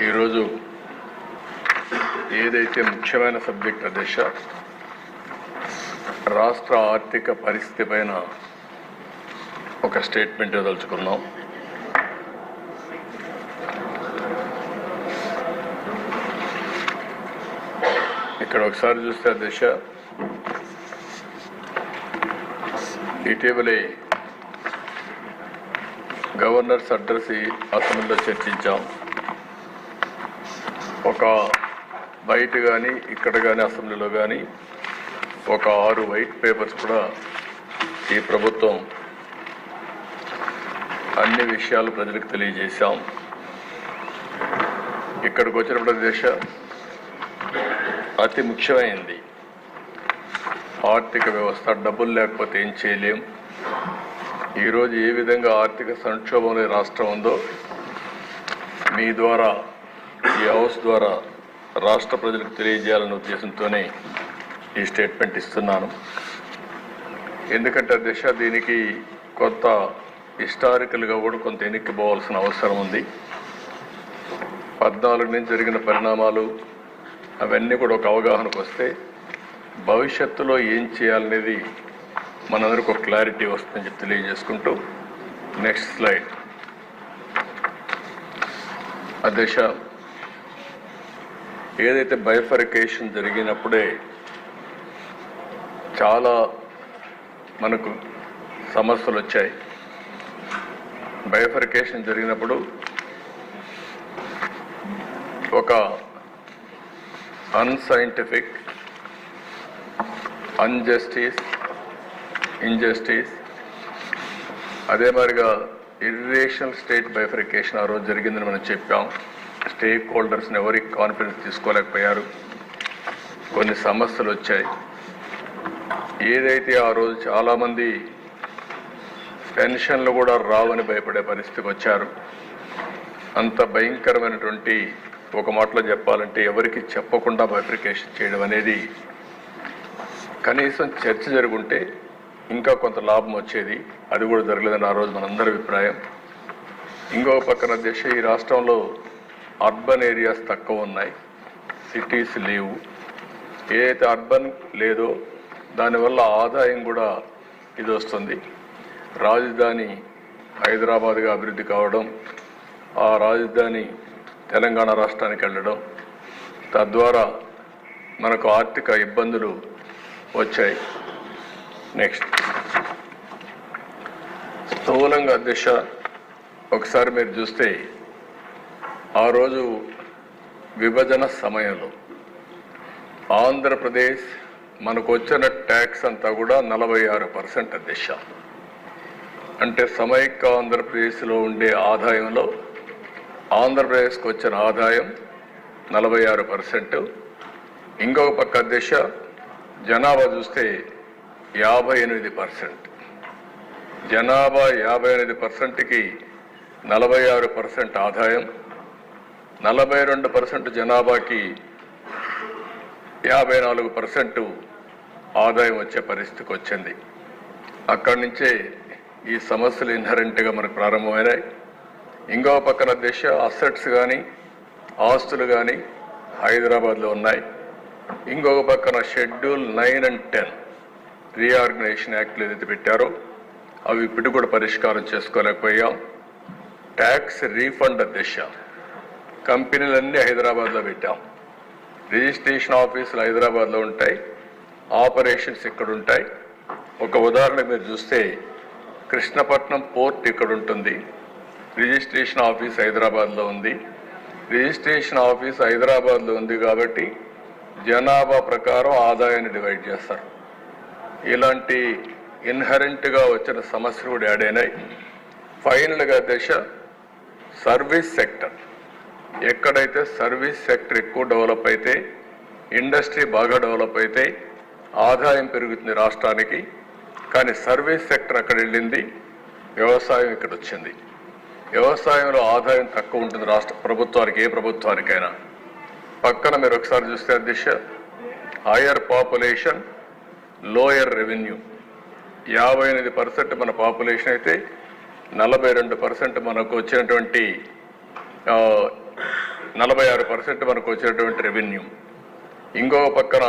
ఈరోజు ఏదైతే ముఖ్యమైన సబ్జెక్ట్ దిశ రాష్ట్ర ఆర్థిక పరిస్థితి పైన ఒక స్టేట్మెంట్ ఇవ్వదలుచుకున్నాం. ఇక్కడ ఒకసారి చూస్తే దిశ ఇటీవలే గవర్నర్స్ అడ్రస్ అసెంబ్లీలో చర్చించాం. ఒక బయట కానీ ఇక్కడ కానీ అసెంబ్లీలో కానీ ఒక 6 వైట్ పేపర్స్ కూడా ఈ ప్రభుత్వం అన్ని విషయాలు ప్రజలకు తెలియజేశాం. ఇక్కడికి వచ్చినప్పుడు దేశ అతి ముఖ్యమైనది ఆర్థిక వ్యవస్థ. డబ్బులు లేకపోతే ఏం చేయలేం. ఈరోజు ఏ విధంగా ఆర్థిక సంక్షోభంలో రాష్ట్రం ఉందో మీ ద్వారా ఈ హౌస్ ద్వారా రాష్ట్ర ప్రజలకు తెలియజేయాలనే ఉద్దేశంతోనే ఈ స్టేట్మెంట్ ఇస్తున్నాను. ఎందుకంటే దిశ దీనికి కొంత హిస్టారికల్గా కూడా కొంత వెనక్కి పోవాల్సిన అవసరం ఉంది. 14 నుంచి జరిగిన పరిణామాలు అవన్నీ కూడా ఒక అవగాహనకు వస్తే భవిష్యత్తులో ఏం చేయాలనేది మనందరికీ ఒక క్లారిటీ వస్తుందని చెప్పి తెలియజేసుకుంటూ నెక్స్ట్ స్లైడ్. అధ్యక్ష, ఏదైతే బైఫర్కేషన్ జరిగినప్పుడే చాలా మనకు సమస్యలు వచ్చాయి. బైఫర్కేషన్ జరిగినప్పుడు ఒక అన్సైంటిఫిక్, అన్జస్టిస్, ఇంజస్టిస్, అదే మాదిరిగా ఇర్రేషనల్ స్టేట్ బైఫర్కేషన్ ఆ రోజు జరిగిందని మనం చెప్పాం. స్టేక్ హోల్డర్స్ని ఎవరికి కాన్ఫిడెన్స్ తీసుకోలేకపోయారు. కొన్ని సమస్యలు వచ్చాయి. ఏదైతే ఆ రోజు చాలామంది పెన్షన్లు కూడా రావని భయపడే పరిస్థితికి వచ్చారు. అంత భయంకరమైనటువంటి, ఒక మాటలో చెప్పాలంటే ఎవరికి చెప్పకుండా బైఫర్కేషన్ చేయడం అనేది కనీసం చర్చ జరుగుంటే ఇంకా కొంత లాభం వచ్చేది. అది కూడా జరగలేదని ఆ రోజు మనందరి అభిప్రాయం. ఇంకో పక్కన దేశ ఈ రాష్ట్రంలో అర్బన్ ఏరియాస్ తక్కువ ఉన్నాయి, సిటీస్ లేవు. ఏదైతే అర్బన్ లేదో దానివల్ల ఆదాయం కూడా ఇది వస్తుంది. రాజధాని హైదరాబాద్గా అభివృద్ధి కావడం, ఆ రాజధాని తెలంగాణ రాష్ట్రానికి వెళ్ళడం, తద్వారా మనకు ఆర్థిక ఇబ్బందులు వచ్చాయి. నెక్స్ట్ స్థూలంగా దిశ ఒకసారి మీరు చూస్తే ఆ రోజు విభజన సమయంలో ఆంధ్రప్రదేశ్ మనకు వచ్చిన ట్యాక్స్ అంతా కూడా 46% దిశ. అంటే సమైక్య ఆంధ్రప్రదేశ్లో ఉండే ఆదాయంలో ఆంధ్రప్రదేశ్కి వచ్చిన ఆదాయం 46%. ఇంకొక పక్క దిశ జనాభా చూస్తే 58%. జనాభా 58%కి 46% ఆదాయం, 42% జనాభాకి 54% ఆదాయం వచ్చే పరిస్థితికి వచ్చింది. అక్కడి నుంచే ఈ సమస్యలు ఇన్హరెంట్గా మనకు ప్రారంభమైనాయి. ఇంకో పక్కన దేశ అసెట్స్ కానీ ఆస్తులు కానీ హైదరాబాద్లో ఉన్నాయి. ఇంకొక పక్కన షెడ్యూల్ 9 and 10 రీఆర్గనైజేషన్ యాక్ట్లు ఏదైతే పెట్టారో అవి ఇప్పుడు కూడా పరిష్కారం చేసుకోలేకపోయాం. ట్యాక్స్ రీఫండ్ దిశ కంపెనీలన్నీ హైదరాబాద్లో పెట్టాం. రిజిస్ట్రేషన్ ఆఫీసులు హైదరాబాద్లో ఉంటాయి, ఆపరేషన్స్ ఇక్కడ ఉంటాయి. ఒక ఉదాహరణ మీరు చూస్తే కృష్ణపట్నం పోర్ట్ ఇక్కడ ఉంటుంది, రిజిస్ట్రేషన్ ఆఫీస్ హైదరాబాద్లో ఉంది. రిజిస్ట్రేషన్ ఆఫీస్ హైదరాబాద్లో ఉంది కాబట్టి జనాభా ప్రకారం ఆదాయాన్ని డివైడ్ చేస్తారు. ఇలాంటి ఇన్హరెంట్గా వచ్చిన సమస్యలు కూడా యాడ్ అయినాయి. ఫైనల్గా దిశ సర్వీస్ సెక్టర్, ఎక్కడైతే సర్వీస్ సెక్టర్ ఎక్కువ డెవలప్ అయితే, ఇండస్ట్రీ బాగా డెవలప్ అయితే ఆదాయం పెరుగుతుంది రాష్ట్రానికి. కానీ సర్వీస్ సెక్టర్ అక్కడ వెళ్ళింది, వ్యవసాయం ఇక్కడ వచ్చింది. వ్యవసాయంలో ఆదాయం తక్కువ ఉంటుంది రాష్ట్ర ప్రభుత్వానికి, ఏ ప్రభుత్వానికైనా. పక్కన మీరు ఒకసారి చూస్తే దిశ హయ్యర్ పాపులేషన్, లోయర్ రెవెన్యూ. 58% మన పాపులేషన్ అయితే 42% మనకు వచ్చినటువంటి 46% మనకు వచ్చినటువంటి రెవెన్యూ. ఇంకో పక్కన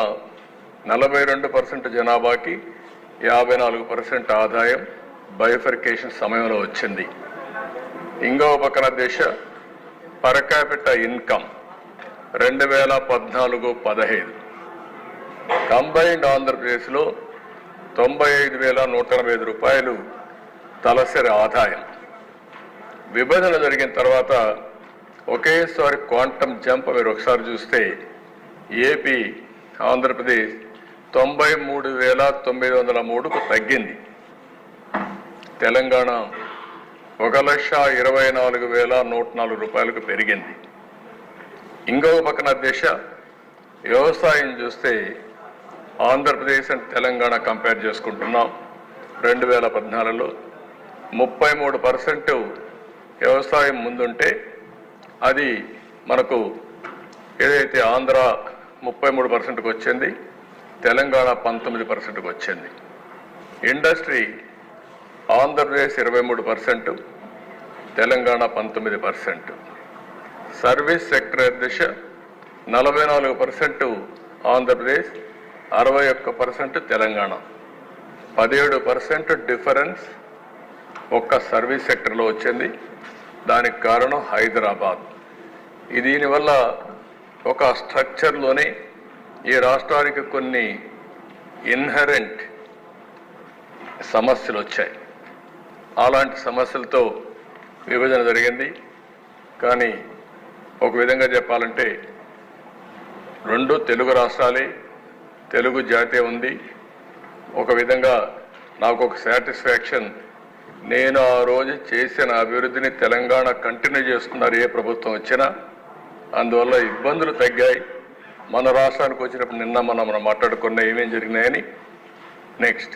42% జనాభాకి 54% ఆదాయం బైఫర్కేషన్ సమయంలో వచ్చింది. ఇంకో పక్కన దేశ పర్ క్యాపిటా ఇన్కమ్ 2014-15 కంబైన్డ్ ఆంధ్రప్రదేశ్లో 95,185 రూపాయలు తలసరి ఆదాయం. విభజన జరిగిన తర్వాత ఒకేసారి క్వాంటమ్ జంప్ మీరు ఒకసారి చూస్తే ఏపీ ఆంధ్రప్రదేశ్ 93,903కు తగ్గింది. తెలంగాణ 1,24,104 రూపాయలకు పెరిగింది. ఇంకో పక్కన దేశ వ్యవసాయం చూస్తే ఆంధ్రప్రదేశ్ అండ్ తెలంగాణ కంపేర్ చేసుకుంటున్నాం. 2014లో 33% వ్యవసాయం ముందుంటే అది మనకు ఏదైతే ఆంధ్ర 33%కు వచ్చింది, తెలంగాణ 19%కు వచ్చింది. Industry Andhra Pradesh 23%, Telangana 19%. Service sector దిశ 44% ఆంధ్రప్రదేశ్, 61% తెలంగాణ. 17% డిఫరెన్స్ ఒక్క సర్వీస్ సెక్టర్లో వచ్చింది. దానికి కారణం హైదరాబాద్. దీనివల్ల ఒక స్ట్రక్చర్లోనే ఈ రాష్ట్రానికి కొన్ని ఇన్హరెంట్ సమస్యలు వచ్చాయి. అలాంటి సమస్యలతో విభజన జరిగింది. కానీ ఒక విధంగా చెప్పాలంటే రెండు తెలుగు రాష్ట్రాలే, తెలుగు జాతి ఉంది. ఒక విధంగా నాకు ఒక సాటిస్ఫాక్షన్, నేను ఆ రోజు చేసిన అభివృద్ధిని తెలంగాణ కంటిన్యూ చేస్తున్నారు ఏ ప్రభుత్వం వచ్చినా. అందువల్ల ఇబ్బందులు తగ్గాయి. మన రాష్ట్రానికి వచ్చినప్పుడు నిన్న మనం మాట్లాడుకున్న ఏమేం జరిగినాయని. నెక్స్ట్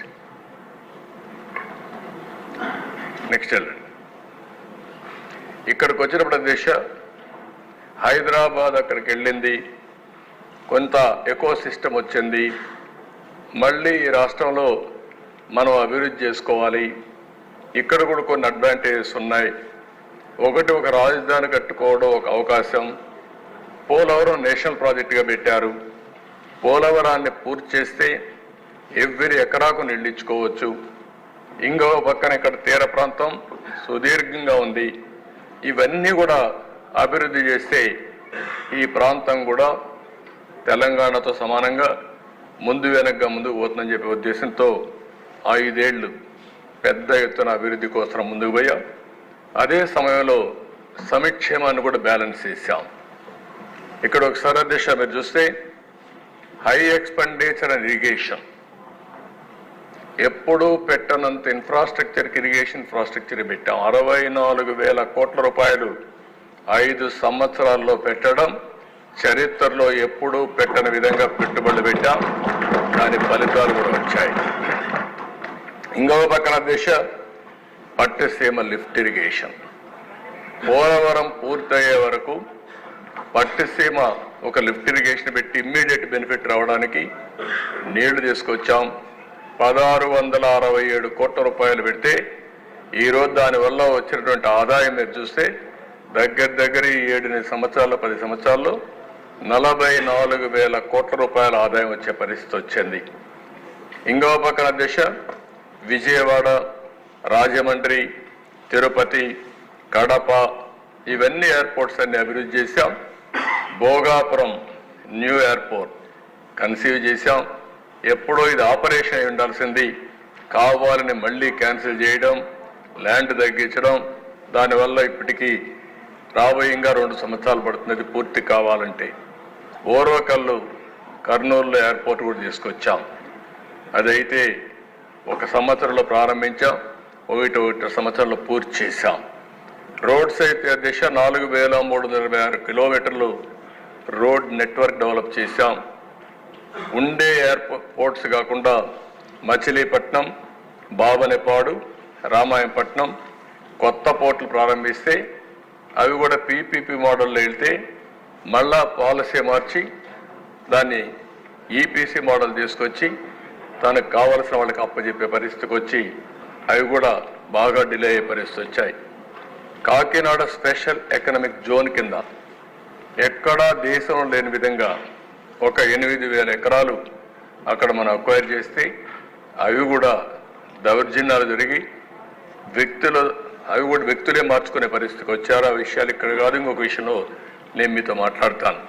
వెళ్ళండి. ఇక్కడికి వచ్చినప్పుడు దేశ హైదరాబాద్ అక్కడికి వెళ్ళింది, కొంత ఎకో సిస్టమ్ వచ్చింది. మళ్ళీ ఈ రాష్ట్రంలో మనం అభివృద్ధి చేసుకోవాలి. ఇక్కడ కూడా కొన్ని అడ్వాంటేజెస్ ఉన్నాయి. ఒకటి, ఒక రాజధాని కట్టుకోవడం ఒక అవకాశం. పోలవరం నేషనల్ ప్రాజెక్టుగా పెట్టారు. పోలవరాన్ని పూర్తి చేస్తే ఎవ్రీ ఎకరాకు నీళ్ళించుకోవచ్చు. ఇంకో పక్కన ఇక్కడ తీర ప్రాంతం సుదీర్ఘంగా ఉంది. ఇవన్నీ కూడా అభివృద్ధి చేస్తే ఈ ప్రాంతం కూడా తెలంగాణతో సమానంగా ముందు వెనక్గా ముందుకు పోతుందని చెప్పే ఉద్దేశంతో 5 ఏళ్ళు పెద్ద ఎత్తున అభివృద్ధి కోసం ముందుకు పోయాం. అదే సమయంలో సంక్షేమాన్ని కూడా బ్యాలెన్స్ చేశాం. ఇక్కడ ఒకసారి దిశ మీరు చూస్తే హై ఎక్స్పెండిచర్ అండ్ ఇరిగేషన్, ఎప్పుడూ పెట్టనంత ఇరిగేషన్ ఇన్ఫ్రాస్ట్రక్చర్ పెట్టాం. 64,000 కోట్ల రూపాయలు 5 సంవత్సరాల్లో పెట్టడం చరిత్రలో ఎప్పుడూ పెట్టని విధంగా పెట్టుబడులు పెట్టాం. దాని ఫలితాలు కూడా వచ్చాయి. ఇంకో పక్కన దిశ పట్టిసీమ లిఫ్ట్ ఇరిగేషన్. పోలవరం పూర్తయ్యే వరకు పట్టిసీమ ఒక లిఫ్ట్ ఇరిగేషన్ పెట్టి ఇమ్మీడియట్ బెనిఫిట్ రావడానికి నీళ్లు తీసుకొచ్చాం. 1,667 కోట్ల రూపాయలు పెడితే ఈరోజు దానివల్ల వచ్చినటువంటి ఆదాయం మీరు చూస్తే దగ్గర 7 సంవత్సరాలు 10 సంవత్సరాల్లో 44,000 కోట్ల రూపాయల ఆదాయం వచ్చే పరిస్థితి వచ్చింది. ఇంకో పక్కన దిశ విజయవాడ, రాజమండ్రి, తిరుపతి, కడప ఇవన్నీ ఎయిర్పోర్ట్స్ అన్ని అభివృద్ధి చేశాం. భోగాపురం న్యూ ఎయిర్పోర్ట్ కన్సీవ్ చేశాం. ఎప్పుడో ఇది ఆపరేషన్ అయి ఉండాల్సింది, కావాలని మళ్ళీ క్యాన్సిల్ చేయడం, ల్యాండ్ తగ్గించడం. దానివల్ల ఇప్పటికీ రాబోయే ఇంకా 2 సంవత్సరాలు పడుతుంది పూర్తి కావాలంటే. ఓర్వకల్లు కర్నూలులో ఎయిర్పోర్ట్ కూడా తీసుకొచ్చాం. అదైతే 1 సంవత్సరంలో ప్రారంభించాం, 1 సంవత్సరంలో పూర్తి చేశాం. రోడ్స్ అయితే దిశ 4,326 కిలోమీటర్లు రోడ్ నెట్వర్క్ డెవలప్ చేశాం. ఉండే ఎయిర్పోర్ట్స్ కాకుండా మచిలీపట్నం, బాబనేపాడు, రామాయంపట్నం కొత్త పోర్టులు ప్రారంభిస్తే అవి కూడా పీపీపీ మోడల్లో వెళ్తే మళ్ళా పాలసీ మార్చి దాన్ని ఈపీసీ మోడల్ తీసుకొచ్చి తనకు కావలసిన వాళ్ళకి అప్పచెప్పే పరిస్థితికి వచ్చి అవి కూడా బాగా డిలే అయ్యే పరిస్థితి వచ్చాయి. కాకినాడ స్పెషల్ ఎకనామిక్ జోన్ కింద ఎక్కడా దేశంలో లేని విధంగా ఒక 8,000 ఎకరాలు అక్కడ మనం అక్వైర్ చేస్తే అవి కూడా దౌర్జన్యాలు జరిగి అవి కూడా వ్యక్తులే మార్చుకునే పరిస్థితికి వచ్చారు. ఆ విషయాలు ఇక్కడ కాదు, ఇంకొక విషయంలో నేను మీతో మాట్లాడతాను.